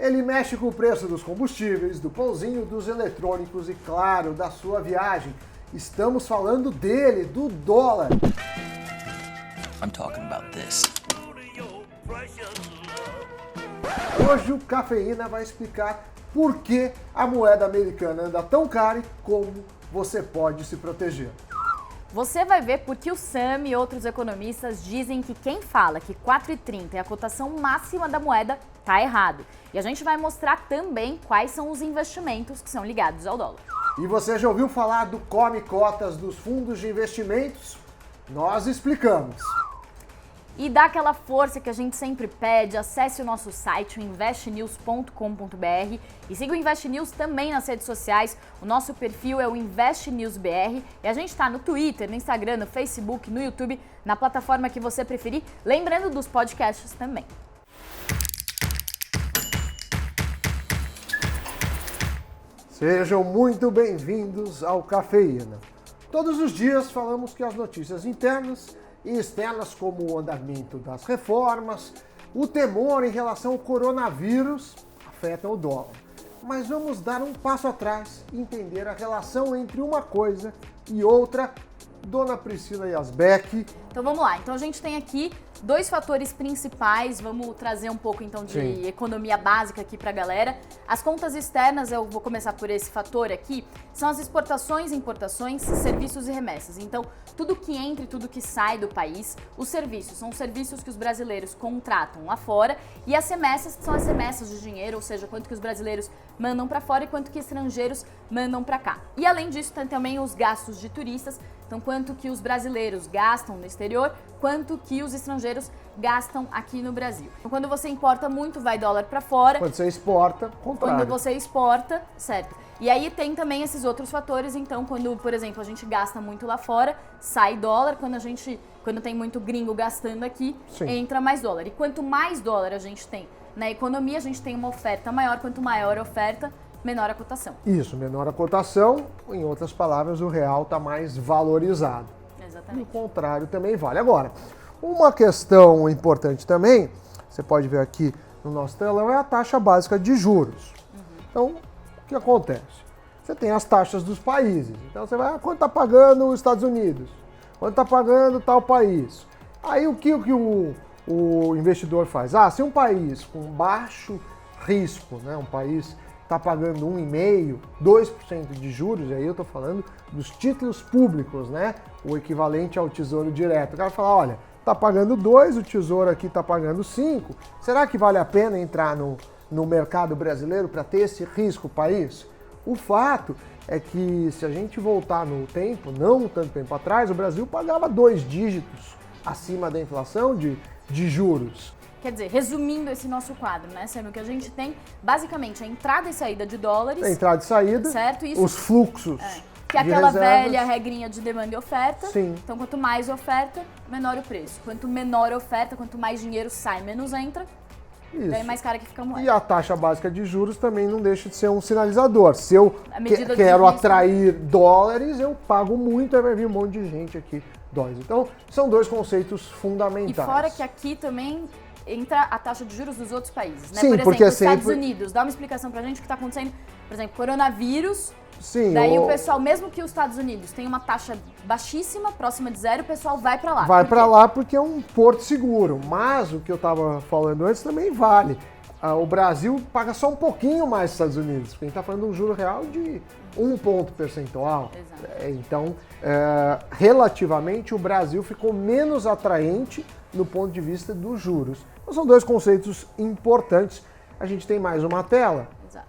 Ele mexe com o preço dos combustíveis, do pãozinho, dos eletrônicos e, claro, da sua viagem. Estamos falando dele, do dólar. I'm talking about this. Hoje o Cafeína vai explicar por que a moeda americana anda tão cara e como você pode se proteger. Você vai ver porque o Sam e outros economistas dizem que quem fala que 4,30 é a cotação máxima da moeda tá errado. E a gente vai mostrar também quais são os investimentos que são ligados ao dólar. E você já ouviu falar do Come Cotas dos fundos de investimentos? Nós explicamos. E dá aquela força que a gente sempre pede, acesse o nosso site, o investnews.com.br, e siga o Invest News também nas redes sociais. O nosso perfil é o Invest News BR e a gente está no Twitter, no Instagram, no Facebook, no YouTube, na plataforma que você preferir, lembrando dos podcasts também. Sejam muito bem-vindos ao Cafeína. Todos os dias falamos que as notícias internas e externas, como o andamento das reformas, o temor em relação ao coronavírus, afetam o dólar. Mas vamos dar um passo atrás e entender a relação entre uma coisa e outra. Dona Priscila Yazbek. Então vamos lá, então a gente tem aqui dois fatores principais, vamos trazer um pouco então de economia básica aqui pra galera. As contas externas, eu vou começar por esse fator aqui, são as exportações, importações, serviços e remessas. Então tudo que entra e tudo que sai do país, os serviços são os serviços que os brasileiros contratam lá fora e as remessas são as remessas de dinheiro, ou seja, quanto que os brasileiros mandam pra fora e quanto que estrangeiros mandam pra cá. E além disso tem também os gastos de turistas, então quanto que os brasileiros gastam no exterior, quanto que os estrangeiros gastam aqui no Brasil. Então, quando você importa muito, vai dólar para fora. Quando você exporta, contrário. Quando você exporta, certo. E aí tem também esses outros fatores, então quando, por exemplo, a gente gasta muito lá fora, sai dólar, quando tem muito gringo gastando aqui, entra mais dólar. E quanto mais dólar a gente tem na economia, a gente tem uma oferta maior, quanto maior a oferta, menor a cotação. Isso, menor a cotação, em outras palavras, o real está mais valorizado. Exatamente. O contrário também vale. Agora, uma questão importante também, você pode ver aqui no nosso telão, é a taxa básica de juros. Então, o que acontece? Você tem as taxas dos países. Então, você vai, quanto está pagando os Estados Unidos? Quanto está pagando tal país? Aí, o que o investidor faz? Se um país com baixo risco, né, um país está pagando 1,5%, 2% de juros, e aí eu estou falando dos títulos públicos, né? O equivalente ao Tesouro Direto. O cara fala, olha, está pagando 2%, o Tesouro aqui está pagando 5%. Será que vale a pena entrar no mercado brasileiro para ter esse risco país? O fato é que se a gente voltar no tempo, não tanto tempo atrás, o Brasil pagava 2 dígitos acima da inflação de juros. Quer dizer, resumindo esse nosso quadro, né, Samuel, que a gente tem basicamente a entrada e saída de dólares. A entrada e saída, certo? Isso, os fluxos. Que é aquela reservas. velha regrinha de demanda e oferta. Sim. Então, quanto mais oferta, menor o preço. Quanto menor a oferta, quanto mais dinheiro sai, menos entra, daí mais cara que fica a moeda. E a taxa básica de juros também não deixa de ser um sinalizador. Se eu quero risco, atrair dólares, eu pago muito, aí vai vir um monte de gente aqui, dólares. Então, são dois conceitos fundamentais. E fora que aqui também entra a taxa de juros dos outros países, né? Sim, por exemplo, porque os Estados sempre... Unidos. Dá uma explicação pra gente o que tá acontecendo. Por exemplo, coronavírus. Sim, daí o pessoal, mesmo que os Estados Unidos tenha uma taxa baixíssima, próxima de zero, o pessoal vai pra lá. Vai pra lá porque é um porto seguro. Mas o que eu tava falando antes também vale. O Brasil paga só um pouquinho mais dos Estados Unidos, porque a gente tá falando de um juro real de 1 ponto percentual. Exato. Então, relativamente, o Brasil ficou menos atraente no ponto de vista dos juros. Então, são dois conceitos importantes. A gente tem mais uma tela. Exato.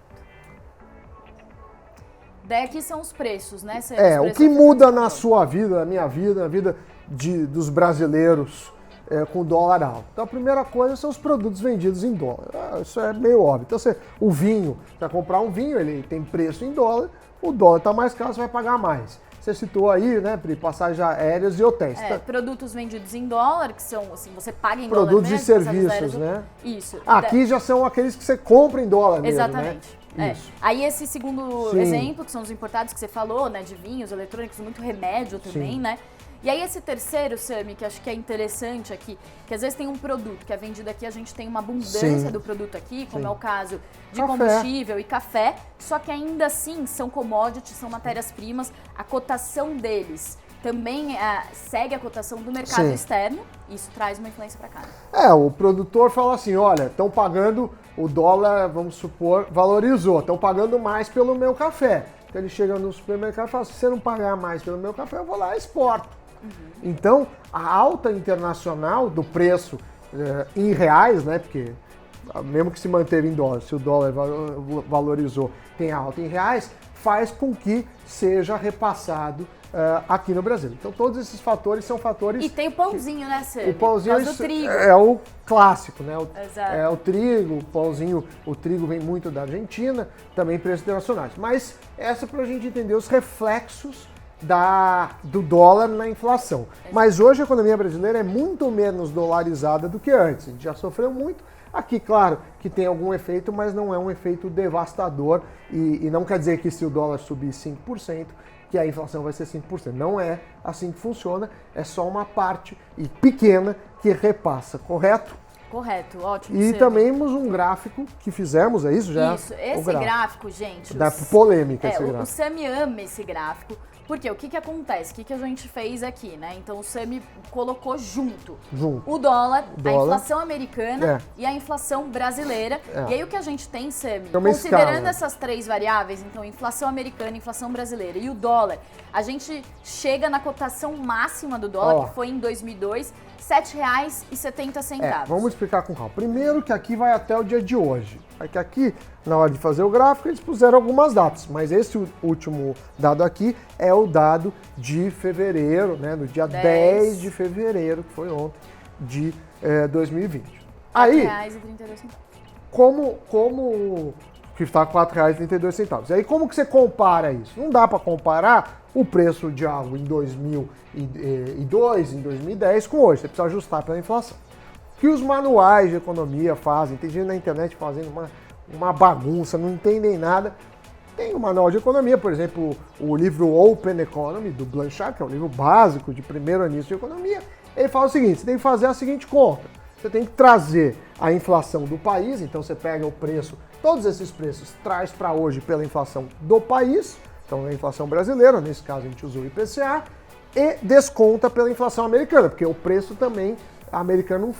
Daí aqui são os preços, né? O que muda na sua vida, na minha vida, na vida dos brasileiros com dólar alto. Então a primeira coisa são os produtos vendidos em dólar. Isso é meio óbvio. Então o vinho, para comprar um vinho, ele tem preço em dólar, o dólar está mais caro, você vai pagar mais. Você citou aí, né, Pri, passagens aéreas e hotéis. Produtos vendidos em dólar, que são, assim, você paga em produtos dólar e serviços, né? Isso. Aqui já são aqueles que você compra em dólar mesmo, exatamente. né? Isso. Aí esse segundo exemplo, que são os importados que você falou, né, de vinhos, eletrônicos, muito remédio também, né? E aí esse terceiro, Sami, que acho que é interessante aqui, que às vezes tem um produto que é vendido aqui, a gente tem uma abundância do produto aqui, como é o caso de combustível e café, só que ainda assim são commodities, são matérias-primas, a cotação deles também segue a cotação do mercado externo, e isso traz uma influência para cá. O produtor fala assim, olha, estão pagando, o dólar, vamos supor, valorizou, estão pagando mais pelo meu café. Então ele chega no supermercado e fala, se você não pagar mais pelo meu café, eu vou lá e exporto. Então, a alta internacional do preço em reais, né, porque mesmo que se manteve em dólar, se o dólar valorizou, tem alta em reais, faz com que seja repassado aqui no Brasil. Então todos esses fatores são fatores... E tem o pãozinho, né, Sami? O pãozinho do trigo. é o clássico, né? Exato. É o trigo, o pãozinho, o trigo vem muito da Argentina, também preços internacionais. Mas essa é para a gente entender os reflexos do dólar na inflação. Mas hoje a economia brasileira é muito menos dolarizada do que antes. A gente já sofreu muito. Aqui, claro, que tem algum efeito, mas não é um efeito devastador. E não quer dizer que se o dólar subir 5%, que a inflação vai ser 5%. Não é assim que funciona, é só uma parte e pequena que repassa, correto? Correto, ótimo. E também temos um gráfico que fizemos, é isso já? Isso, esse gráfico, gente... Dá polêmica esse gráfico. O Sami ama esse gráfico, porque o que acontece? O que a gente fez aqui, né? Então o Sami colocou junto o dólar, a inflação americana e a inflação brasileira. E aí o que a gente tem, Sami, considerando essas três variáveis, então inflação americana, inflação brasileira e o dólar, a gente chega na cotação máxima do dólar, que foi em 2002, R$ 7,70. Vamos explicar com calma. Primeiro que aqui vai até o dia de hoje. É que aqui, na hora de fazer o gráfico, eles puseram algumas datas, mas esse último dado aqui é o dado de fevereiro, né, no dia 10 de fevereiro, que foi ontem, de 2020. Aí, R$4,32. como que está R$ 4,32. E aí como que você compara isso? Não dá para comparar o preço de algo em 2002, em 2010 com hoje. Você precisa ajustar pela inflação. O que os manuais de economia fazem, tem gente na internet fazendo uma bagunça, não entendem nada. Tem um manual de economia, por exemplo, o livro Open Economy, do Blanchard, que é um livro básico de primeiro início de economia. Ele fala o seguinte, você tem que fazer a seguinte conta. Você tem que trazer a inflação do país, então você pega o preço, todos esses preços, traz para hoje pela inflação do país, então a inflação brasileira, nesse caso a gente usou o IPCA, e desconta pela inflação americana, porque o preço também americano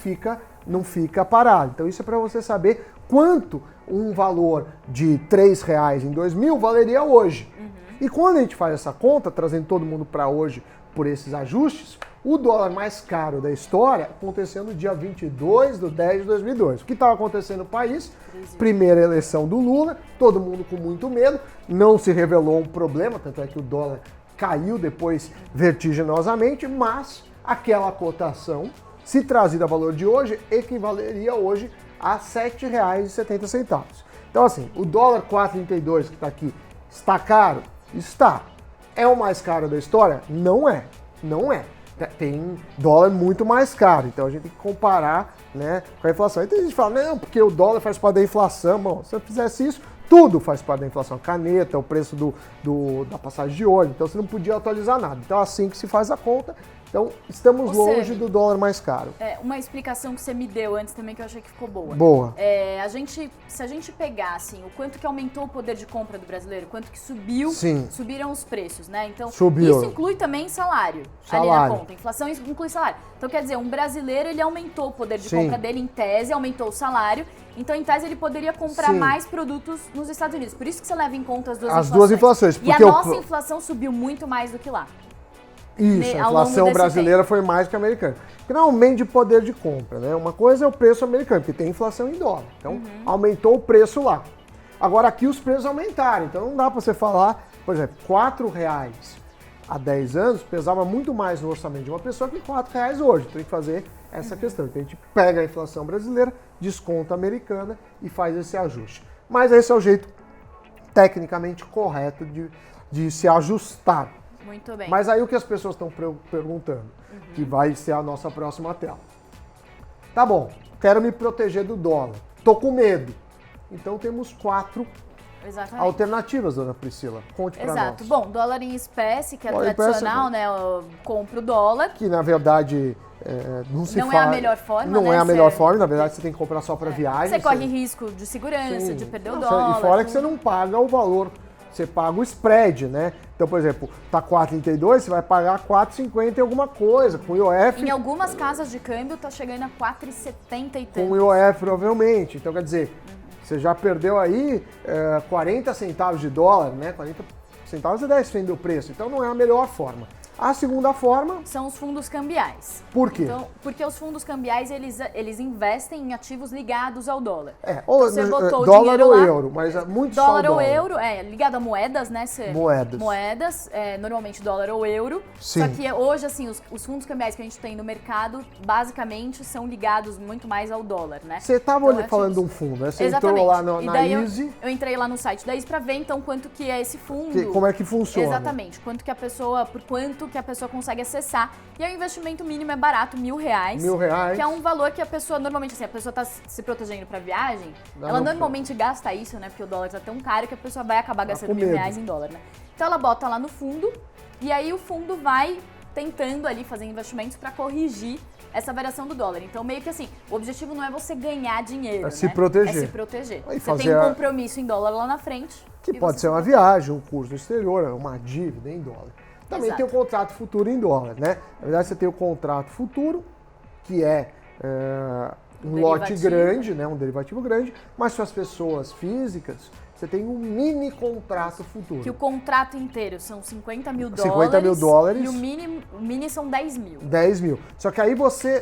não fica parado. Então isso é para você saber quanto um valor de R$3 em 2000 valeria hoje. E quando a gente faz essa conta, trazendo todo mundo para hoje por esses ajustes, o dólar mais caro da história aconteceu no dia 22 de 10 de 2002. O que estava acontecendo no país? Primeira eleição do Lula, todo mundo com muito medo, não se revelou um problema, tanto é que o dólar caiu depois vertiginosamente, mas aquela cotação, se trazida a valor de hoje, equivaleria hoje a R$ 7,70. Então assim, o dólar 4,32 que está aqui, está caro? Está. É o mais caro da história? Não é. Não é. Tem dólar muito mais caro, então a gente tem que comparar, né, com a inflação. Então a gente fala, não, porque o dólar faz parte da inflação. Bom, se eu fizesse isso, tudo faz parte da inflação. A caneta, o preço da passagem de ônibus, então você não podia atualizar nada. Então assim que se faz a conta. Então, estamos longe do dólar mais caro. Uma explicação que você me deu antes também que eu achei que ficou boa. Boa. Se a gente pegar, assim, o quanto que aumentou o poder de compra do brasileiro, quanto que subiram os preços, né? Então, isso inclui também salário ali na conta. Inflação inclui salário. Então, quer dizer, um brasileiro, ele aumentou o poder de compra dele em tese, aumentou o salário. Então, em tese, ele poderia comprar mais produtos nos Estados Unidos. Por isso que você leva em conta as duas inflações. Porque e a nossa inflação subiu muito mais do que lá. Isso, a inflação brasileira foi mais que a americana. Porque não é aumento de poder de compra, né? Uma coisa é o preço americano, porque tem inflação em dólar. Então, aumentou o preço lá. Agora, aqui os preços aumentaram. Então, não dá para você falar, por exemplo, R$4 há 10 anos pesava muito mais no orçamento de uma pessoa que R$4 hoje. Então, tem que fazer essa questão. Então, a gente pega a inflação brasileira, desconta a americana e faz esse ajuste. Mas esse é o jeito tecnicamente correto de se ajustar. Muito bem. Mas aí o que as pessoas estão perguntando, que vai ser a nossa próxima tela. Tá bom, quero me proteger do dólar, tô com medo. Então temos 4 Exatamente. Alternativas, dona Priscila. Conte pra nós. Exato. Bom, dólar em espécie, que é Dólar em tradicional, espécie, né? Eu compro o dólar. Que, na verdade, não se Não faz... é a melhor forma, Não né? é a melhor Você- forma. Na verdade, você tem que comprar só para viagem. Você corre risco de segurança, Sim. de perder o Não, dólar. E fora que tudo. você não paga o valor, você paga o spread, né? Então, por exemplo, tá 4,32, você vai pagar 4,50 e alguma coisa. Com IOF, Em algumas casas de câmbio tá chegando a 4,70 e com tanto. IOF provavelmente. Então, quer dizer, você já perdeu aí 40 centavos de dólar, né? 40 centavos é 10% do preço. Então, não é a melhor forma. A segunda forma, São os fundos cambiais. por quê? Então, porque os fundos cambiais, eles investem em ativos ligados ao dólar. Ou você botou o dólar dinheiro ou lá, euro, mas é muito só Dólar ou dólar. euro, ligado a moedas, né? Moedas. Moedas, normalmente dólar ou euro. Sim. Só que hoje, assim, os fundos cambiais que a gente tem no mercado, basicamente, são ligados muito mais ao dólar, né? Você estava Então, falando de ativos- um fundo, né? Você Exatamente. entrou lá E na daí Easy, eu entrei lá no site da Easy pra ver, então, quanto que é esse fundo. como é que funciona. Exatamente. Por quanto que a pessoa consegue acessar. E aí o investimento mínimo é barato, R$1.000. R$1.000. Que é um valor que a pessoa, normalmente, assim, a pessoa tá se protegendo pra viagem, Dá ela não- normalmente gasta isso, né? Porque o dólar tá tão caro que a pessoa vai acabar gastando com medo. R$1.000 em dólar, né? Então ela bota lá no fundo, e aí o fundo vai tentando ali fazer investimentos pra corrigir essa variação do dólar. Então, meio que assim, o objetivo não é você ganhar dinheiro, É né? se proteger. É se proteger. Aí Você fazer tem um a- compromisso em dólar lá na frente. Que e pode você ser uma se viagem, um curso no exterior, uma dívida em dólar. Também Exato. tem o contrato futuro em dólar, né? Na verdade, você tem o contrato futuro, que é um lote derivativo. grande, né? Um derivativo grande, mas para as pessoas físicas, você tem um mini contrato futuro. Que o contrato inteiro são 50 mil dólares. 50 mil dólares. E o mini são 10 mil. 10 mil. Só que aí você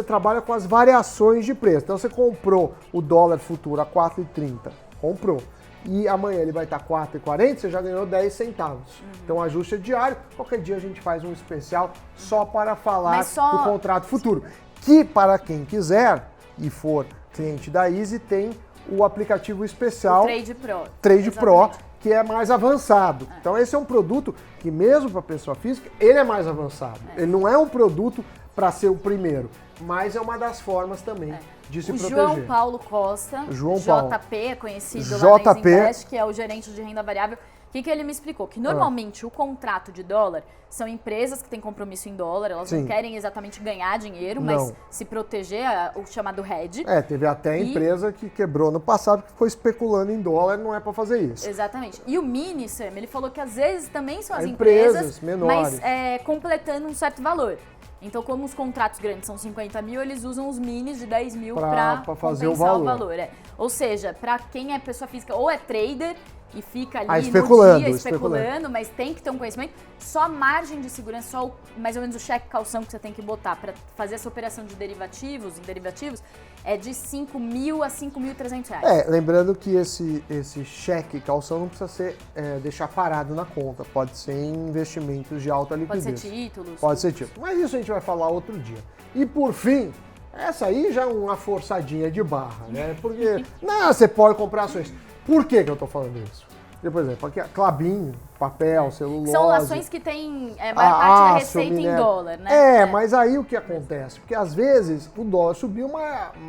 trabalha com as variações de preço. Então você comprou o dólar futuro a 4,30, comprou. E amanhã ele vai estar 4,40, você já ganhou 10 centavos. Então o ajuste é diário. Qualquer dia a gente faz um especial só para falar Mas só- do contrato futuro. Que para quem quiser e for cliente da Easy, tem o aplicativo especial O Trade Pro. Trade Pro, Exatamente. que é mais avançado. Então esse é um produto que mesmo para pessoa física, ele é mais avançado. Ele não é um produto para ser o primeiro, mas é uma das formas também de se O proteger. João Paulo Costa, O João Paulo. JP, é conhecido lá na JP. Invest, que é o gerente de renda variável. O que ele me explicou? Que normalmente o contrato de dólar são empresas que têm compromisso em dólar, elas Sim. não querem exatamente ganhar dinheiro, Não. mas se proteger, o chamado hedge. Teve até E- empresa que quebrou no passado que ficou especulando em dólar, não é para fazer isso. Exatamente. E o mini, Sam, ele falou que às vezes também são as Empresas empresas, menores. mas completando um certo valor. Então, como os contratos grandes são 50 mil, eles usam os minis de 10 mil Pra para fazer o compensar valor. Ou seja, para quem é pessoa física ou é trader e fica ali especulando, no dia especulando. especulando, mas tem que ter um conhecimento, só a margem de segurança, só mais ou menos o cheque calção que você tem que botar para fazer essa operação de derivativos, em derivativos, é de 5.000 a 5.300 reais. Lembrando que esse cheque calção não precisa ser deixar parado na conta, pode ser em investimentos de alta Pode liquidez. ser títulos. Pode ser título. Mas isso a gente vai falar outro dia. E por fim, essa aí já é uma forçadinha de barra, né? Porque, não, você pode comprar ações. Por que eu tô falando isso? Porque, por exemplo, aqui a Klabin, papel, celulose... São ações que têm a maior parte da aço, receita em minério. dólar, né? Mas aí o que acontece? Porque às vezes o dólar subiu,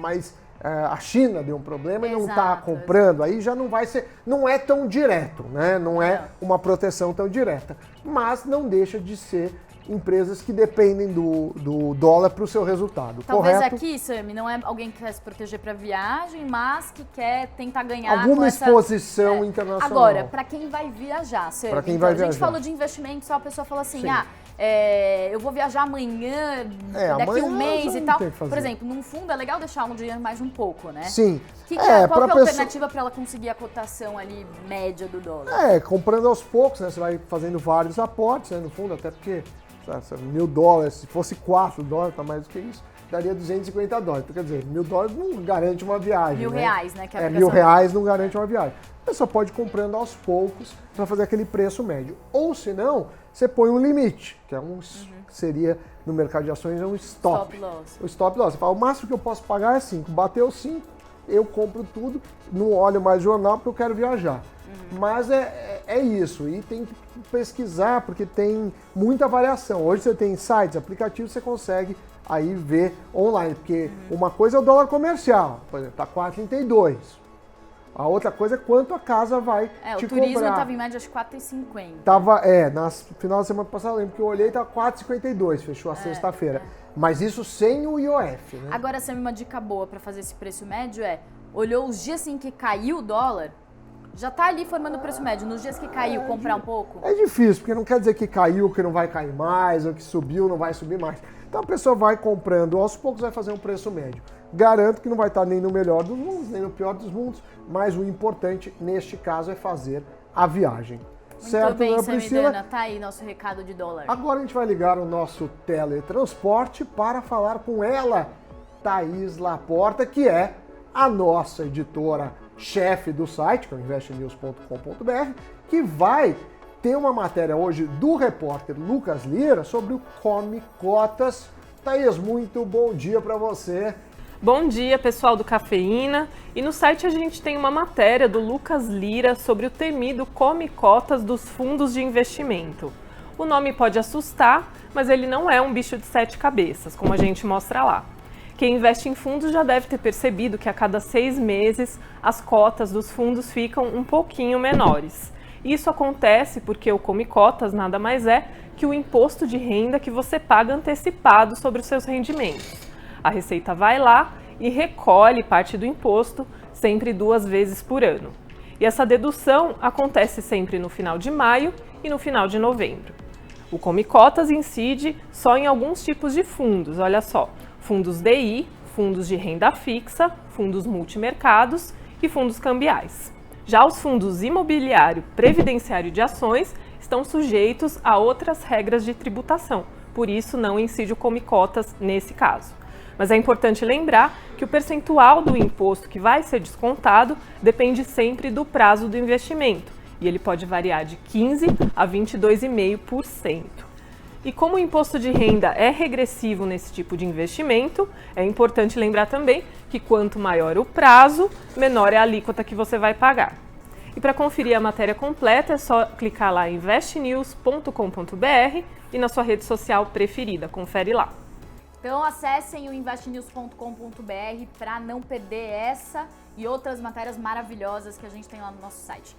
mas a China deu um problema e não está Exato, comprando, aí já não vai ser, não é tão direto, né? Não é uma proteção tão direta, mas não deixa de ser empresas que dependem do dólar para o seu resultado, Talvez correto? aqui, Sami, não é alguém que quer se proteger para viagem, mas que quer tentar ganhar com Alguma essa... exposição internacional. Agora, para quem vai viajar, Sami, Pra quem então, vai a gente viajar. falou de investimento, só a pessoa fala assim, Sim. eu vou viajar amanhã, daqui amanhã um mês já e não tal. tem o que fazer. Por exemplo, num fundo é legal deixar um dinheiro mais um pouco, né? Sim. Qual que é a pra pessoa- alternativa para ela conseguir a cotação ali média do dólar? Comprando aos poucos, né? Você vai fazendo vários aportes, né? No fundo, até porque $1.000, se fosse $4, tá mais do que isso, daria $250. Então, quer dizer, $1.000 não garante uma viagem. R$1.000, né? Que a R$1.000 não garante uma viagem. Você só pode ir comprando aos poucos para fazer aquele preço médio. Ou, se não, você põe um limite, que é que seria, no mercado de ações, é um stop. Stop loss. O stop loss. Você fala, o máximo que eu posso pagar é 5. Bateu 5, eu compro tudo, não olho mais jornal porque eu quero viajar. Mas é isso, e tem que pesquisar porque tem muita variação. Hoje você tem sites, aplicativos, você consegue aí ver online, porque uma coisa é o dólar comercial, por exemplo, tá 4,32. A outra coisa é quanto a casa vai te o turismo cobrar. estava em média de 4,50. Tava, no final da semana passada, eu lembro que eu olhei, tava 4,52, fechou a sexta-feira. Mas isso sem o IOF, né? Agora, Sam, uma dica boa para fazer esse preço médio olhou os dias em que caiu o dólar, já tá ali formando o preço médio. Nos dias que caiu, comprar um pouco? É difícil, porque não quer dizer que caiu, que não vai cair mais, ou que subiu, não vai subir mais. Então a pessoa vai comprando, aos poucos vai fazer um preço médio. Garanto que não vai estar nem no melhor dos mundos, nem no pior dos mundos, mas o importante neste caso é fazer a viagem. Muito bem, dona Priscila? Samidana, tá aí nosso recado de dólar. Agora a gente vai ligar o nosso teletransporte para falar com ela, Thaís Laporta, que é a nossa editora-chefe do site, que é o investnews.com.br, que vai ter uma matéria hoje do repórter Lucas Lira sobre o Come Cotas. Thaís, muito bom dia para você. Bom dia, pessoal do Cafeína. E no site a gente tem uma matéria do Lucas Lira sobre o temido Come Cotas dos fundos de investimento. O nome pode assustar, mas ele não é um bicho de 7 cabeças, como a gente mostra lá. Quem investe em fundos já deve ter percebido que a cada 6 meses as cotas dos fundos ficam um pouquinho menores. Isso acontece porque o Come Cotas nada mais é que o imposto de renda que você paga antecipado sobre os seus rendimentos. A Receita vai lá e recolhe parte do imposto sempre 2 vezes por ano. E essa dedução acontece sempre no final de maio e no final de novembro. O Come Cotas incide só em alguns tipos de fundos, olha só, fundos DI, fundos de renda fixa, fundos multimercados e fundos cambiais. Já os fundos imobiliário, previdenciário de ações estão sujeitos a outras regras de tributação, por isso não incide o Come Cotas nesse caso. Mas é importante lembrar que o percentual do imposto que vai ser descontado depende sempre do prazo do investimento, e ele pode variar de 15% a 22,5%. E como o imposto de renda é regressivo nesse tipo de investimento, é importante lembrar também que quanto maior o prazo, menor é a alíquota que você vai pagar. E para conferir a matéria completa é só clicar lá em investnews.com.br e na sua rede social preferida, confere lá. Então acessem o investnews.com.br para não perder essa e outras matérias maravilhosas que a gente tem lá no nosso site.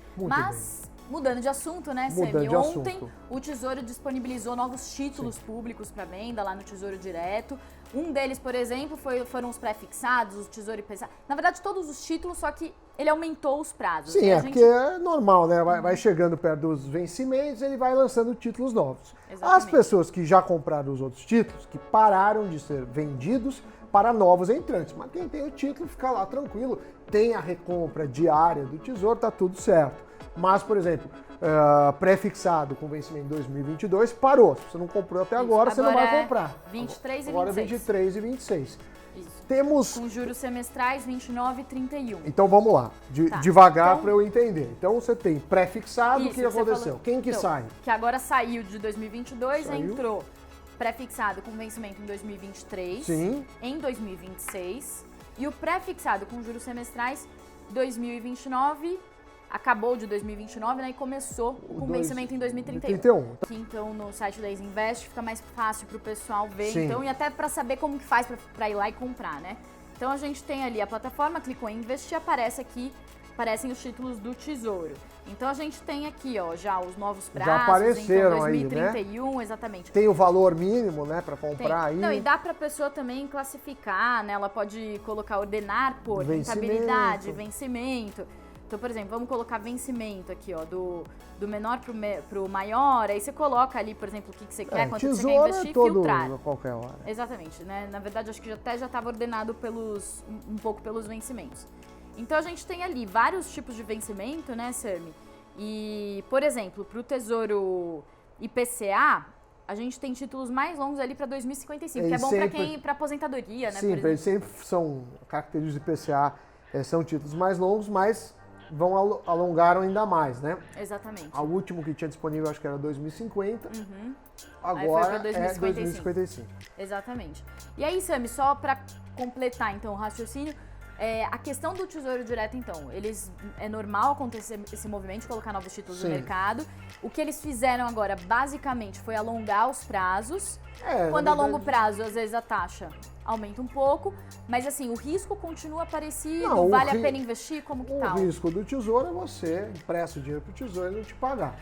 Mudando de assunto, né, Sami? Ontem o Tesouro disponibilizou novos títulos públicos para venda lá no Tesouro Direto. Um deles, por exemplo, foram os pré-fixados, o Tesouro IPCA. Na verdade, todos os títulos, só que ele aumentou os prazos. Sim, porque é normal, né? Vai chegando perto dos vencimentos, ele vai lançando títulos novos. Exatamente. As pessoas que já compraram os outros títulos, que pararam de ser vendidos para novos entrantes. Mas quem tem o título, fica lá tranquilo, tem a recompra diária do Tesouro, tá tudo certo. Mas, por exemplo, pré-fixado com vencimento em 2022, parou. Se você não comprou até agora, você não vai comprar. 23 e 26. Agora 23 e 26. Isso. Temos... Com juros semestrais, 29 e 31. Então vamos lá, devagar para eu entender. Então você tem pré-fixado, o que aconteceu? Quem que sai? Que agora saiu de 2022, entrou pré-fixado com vencimento em 2023, em 2026, e o pré-fixado com juros semestrais 2029, acabou de 2029, né, e começou com vencimento em 2031. Aqui, então, no site da Invest fica mais fácil para o pessoal ver, então, e até para saber como que faz para ir lá e comprar, né? Então, a gente tem ali a plataforma, clicou em investir, aparecem os títulos do Tesouro. Então, a gente tem aqui, ó, já os novos prazos. Já apareceram então, 2031, aí, né? Exatamente. Tem o valor mínimo, né, para comprar aí. Não, e dá para a pessoa também classificar, né? Ela pode colocar, ordenar por rentabilidade, vencimento. Então, por exemplo, vamos colocar vencimento aqui, ó, do menor pro maior, aí você coloca ali, por exemplo, o que você quer, quanto você quer investir, filtrar. A qualquer hora. Exatamente, né? Na verdade, acho que já estava ordenado um pouco pelos vencimentos. Então, a gente tem ali vários tipos de vencimento, né, Sami? E, por exemplo, para o Tesouro IPCA, a gente tem títulos mais longos ali para 2055, que é bom para aposentadoria, né? Sim, eles sempre são características do IPCA, são títulos mais longos, mas alongaram ainda mais, né? Exatamente. O último que tinha disponível, acho que era 2050. Agora é 2055. Exatamente. E aí, Sami, só para completar então o raciocínio, A questão do Tesouro Direto, então, é normal acontecer esse movimento de colocar novos títulos no mercado. O que eles fizeram agora, basicamente, foi alongar os prazos. Quando a longo prazo, às vezes a taxa aumenta um pouco, mas assim, o risco continua parecido, Não, vale a pena investir, como que tá? O risco do Tesouro é você empresta o dinheiro para o Tesouro e não te pagar.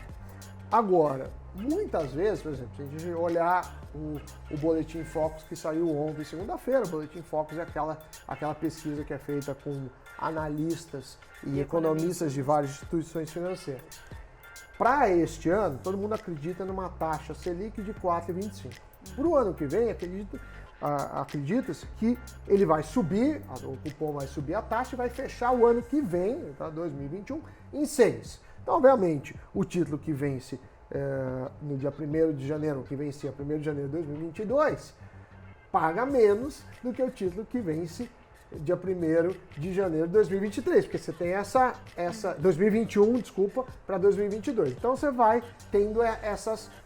Agora, muitas vezes, por exemplo, se a gente olhar o Boletim Focus que saiu ontem, segunda-feira, o Boletim Focus é aquela pesquisa que é feita com analistas e economistas de várias instituições financeiras. Para este ano, todo mundo acredita numa taxa Selic de 4,25. Para o ano que vem, acredita-se que ele vai subir, o cupom vai subir a taxa e vai fechar o ano que vem, tá, 2021, em 6. Então, obviamente, o título que vence no dia 1º de janeiro, que vencia 1º de janeiro de 2022, paga menos do que o título que vence dia 1º de janeiro de 2023, porque você tem essa 2021, desculpa, para 2022. Então você vai tendo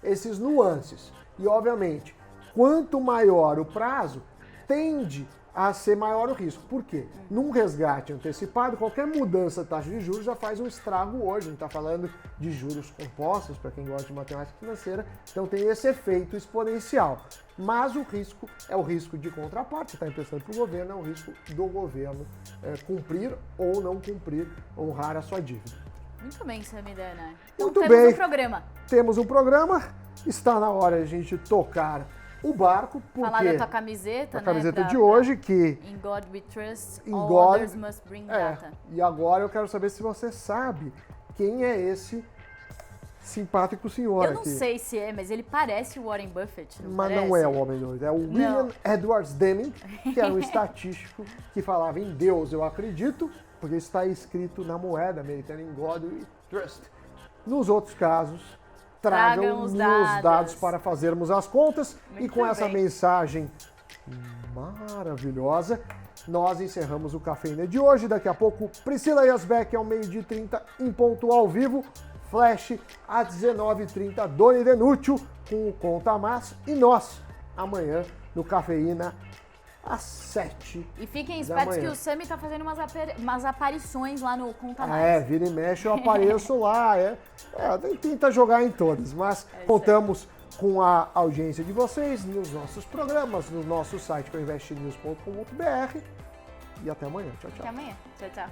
esses nuances. E, obviamente, quanto maior o prazo, tende a ser maior o risco. Por quê? Num resgate antecipado, qualquer mudança da taxa de juros já faz um estrago hoje. A gente está falando de juros compostos, para quem gosta de matemática financeira, então tem esse efeito exponencial. Mas o risco é o risco de contraparte, você está emprestando para o governo, é o risco do governo cumprir ou não cumprir, honrar a sua dívida. Muito bem, Samidana. Então Muito temos bem. um programa. Temos um programa, está na hora de a gente tocar o barco, porque Falar da tua camiseta, a camiseta né? de hoje, que In God we trust, In all God- others must bring data. E agora eu quero saber se você sabe quem é esse simpático senhor Eu não aqui. sei se é, mas ele parece o Warren Buffett, não Mas parece? não é o homem doido, é o William Edwards Deming, que era um estatístico que falava em Deus, eu acredito, porque está escrito na moeda americana In God we trust. Nos outros casos, tragam os dados para fazermos as contas. Muito e com essa bem. mensagem maravilhosa, nós encerramos o Cafeína de hoje. Daqui a pouco, Priscila Yasbeck ao 12h30 em ponto ao vivo. Flash às 19h30, Doni Denútil com o Conta Mais. E nós, amanhã, no Cafeína, às 7. E fiquem espertos manhã. que o Sami tá fazendo umas aparições lá no Conta Mais. Vira e mexe, eu apareço lá. Tenta jogar em todas, mas contamos com a audiência de vocês nos nossos programas, no nosso site, que é investnews.com.br. E até amanhã. Tchau, tchau. Até amanhã. Tchau, tchau.